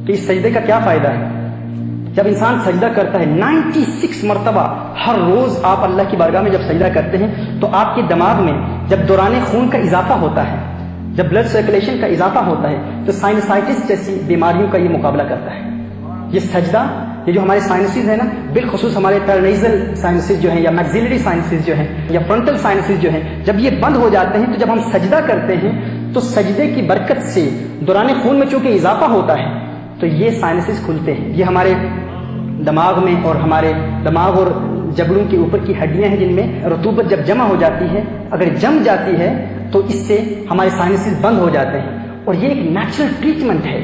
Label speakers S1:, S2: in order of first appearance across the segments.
S1: کہ اس سجدے کا کیا فائدہ ہے. جب انسان سجدہ کرتا ہے 96 مرتبہ ہر روز آپ اللہ کی بارگاہ میں جب سجدہ کرتے ہیں تو آپ کے دماغ میں جب دوران خون کا اضافہ ہوتا ہے، جب بلڈ سرکولیشن کا اضافہ ہوتا ہے تو سائنسائٹس جیسی بیماریوں کا یہ مقابلہ کرتا ہے. یہ سجدہ، یہ جو ہمارے سائنسز ہیں نا، بالخصوص ہمارے پیرنیزل سائنسز جو ہیں یا میگزیلری سائنسز جو ہیں یا فرنٹل سائنسز جو ہیں، جب یہ بند ہو جاتے ہیں تو جب ہم سجدہ کرتے ہیں تو سجدے کی برکت سے دوران خون میں چونکہ اضافہ ہوتا ہے تو یہ سائنسز کھلتے ہیں. یہ ہمارے دماغ میں اور ہمارے دماغ اور جبڑوں کے اوپر کی ہڈیاں ہیں جن میں رطوبت جب جمع ہو جاتی ہے، اگر جم جاتی ہے تو اس سے ہمارے سائنسز بند ہو جاتے ہیں. اور یہ ایک نیچرل ٹریٹمنٹ ہے،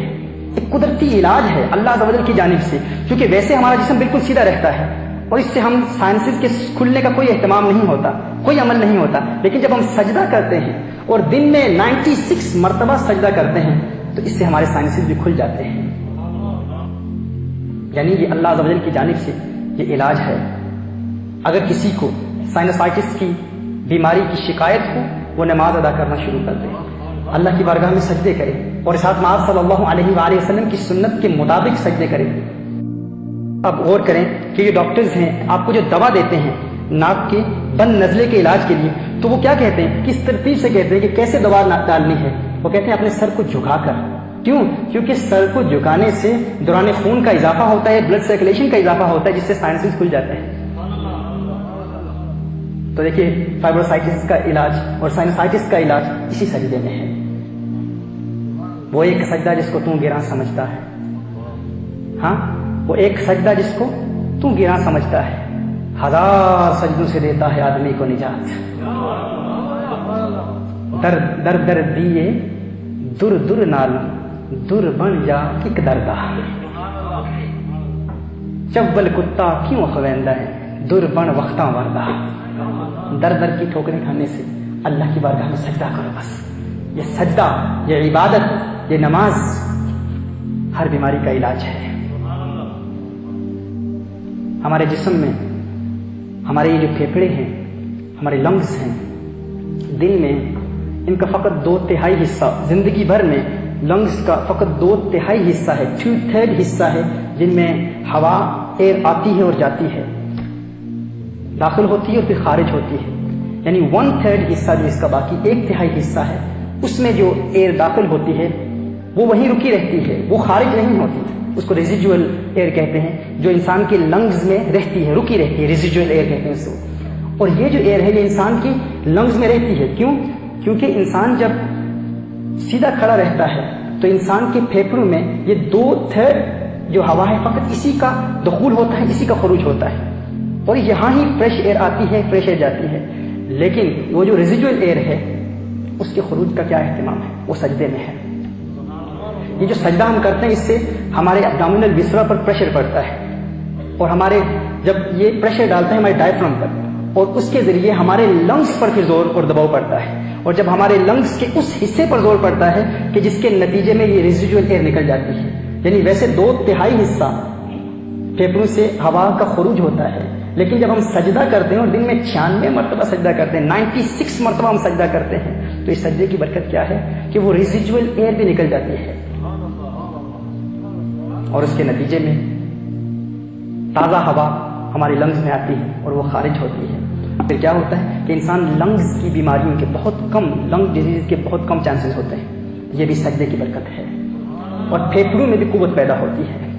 S1: ایک قدرتی علاج ہے اللہ عز و جل کی جانب سے، کیونکہ ویسے ہمارا جسم بالکل سیدھا رہتا ہے اور اس سے ہم سائنسز کے کھلنے کا کوئی اہتمام نہیں ہوتا، کوئی عمل نہیں ہوتا. لیکن جب ہم سجدہ کرتے ہیں اور دن میں 96 مرتبہ سجدہ کرتے ہیں تو اس سے ہمارے سائنسز بھی کھل جاتے ہیں. یعنی یہ اللہ عز و جل کی جانب سے یہ علاج ہے. اگر کسی کو سائنسائٹس کی بیماری کی شکایت ہو، وہ نماز ادا کرنا شروع کر دے، اللہ کی بارگاہ میں سجدے کرے اور ساتھ میں آپ صلی اللہ علیہ وآلہ وسلم کی سنت کے مطابق سجدے کرے. اب غور کریں کہ یہ ڈاکٹرز ہیں آپ کو جو دوا دیتے ہیں ناک کے بند نزلے کے علاج کے لیے، تو وہ کیا کہتے ہیں، کس ترتیب سے کہتے ہیں کہ کیسے دوا ڈالنی ہے. وہ کہتے ہیں اپنے سر کو جھکا کر. کیوں؟ کیونکہ سر کو جھکانے سے دوران خون کا اضافہ ہوتا ہے، بلڈ سرکولیشن کا اضافہ ہوتا ہے، جس سے سائنسز کھل جاتے ہیں. تو دیکھیے فائبروسائٹس کا علاج اور سائنسائٹس کا علاج اسی سجدے میں ہے. وہ ایک سجدہ جس کو تو گراں سمجھتا ہے، ہاں وہ ایک سجدہ جس کو تو گراں سمجھتا ہے، 1000 سجدوں سے دیتا ہے آدمی کو نجات. در در در دیے در در نال در بن جا ایک دردا. چول کتا کیوں خویندہ ہے در بن وقتاں وردہ. در در کی ٹھوکریں کھانے سے اللہ کی بارگاہ میں سجدہ کرو. بس یہ سجدہ، یہ عبادت، یہ نماز ہر بیماری کا علاج ہے. ہمارے جسم میں ہمارے یہ جو پھیپھڑے ہیں، ہمارے لنگز ہیں، دن میں ان کا فقط 2/3 حصہ، زندگی بھر میں لنگز کا فقط 2/3 حصہ ہے، 2/3 حصہ ہے جن میں ہوا ایئر آتی ہے اور جاتی ہے، داخل ہوتی ہے اور پھر خارج ہوتی ہے. یعنی 1/3 حصہ جو اس کا باقی 1/3 حصہ ہے، اس میں جو ایئر داخل ہوتی ہے وہ وہیں رکی رہتی ہے، وہ خارج نہیں ہوتی. اس کو ریزیڈول ایئر کہتے ہیں، جو انسان کے لنگز میں رہتی ہے، رکی رہتی ہے، ریزیڈول ایئر کہتے ہیں اس کو. اور یہ جو ایئر ہے یہ انسان کی لنگز میں رہتی ہے. کیوں؟ کیونکہ انسان جب سیدھا کھڑا رہتا ہے تو انسان کے پھیپھڑوں میں یہ 2/3 جو ہوا ہے فقط اسی کا دخول ہوتا ہے، اسی کا خروج ہوتا ہے، اور یہاں ہی فریش ایئر آتی ہے، فریش ایئر جاتی ہے. لیکن وہ جو ریزیڈول ایئر ہے اس کے خروج کا کیا اہتمام ہے؟ وہ سجدے میں ہے. یہ جو سجدہ ہم کرتے ہیں اس سے ہمارے ابڈومینل وسرا پر پریشر پڑتا ہے، اور ہمارے جب یہ پریشر ڈالتا ہے ہمارے ڈائفرام پر، اور اس کے ذریعے ہمارے لنگز پر پھر زور اور دباؤ پڑتا ہے. اور جب ہمارے لنگز کے اس حصے پر زور پڑتا ہے کہ جس کے نتیجے میں یہ ریزیڈول ایئر نکل جاتی ہے، یعنی ویسے 2/3 حصہ پھیپھڑوں سے ہوا کا خروج ہوتا ہے، لیکن جب ہم سجدہ کرتے ہیں اور دن میں 96 مرتبہ سجدہ کرتے ہیں، 96 مرتبہ ہم سجدہ کرتے ہیں، تو اس سجدے کی برکت کیا ہے کہ وہ ریزیڈول ایئر بھی نکل جاتی ہے اور اس کے نتیجے میں تازہ ہوا ہمارے لنگز میں آتی ہے اور وہ خارج ہوتی ہے. پھر کیا ہوتا ہے کہ انسان لنگز کی بیماریوں کے بہت کم، لنگ ڈیزیز کے بہت کم چانسز ہوتے ہیں. یہ بھی سجدے کی برکت ہے. اور پھیپھڑوں میں بھی قوت پیدا ہوتی ہے.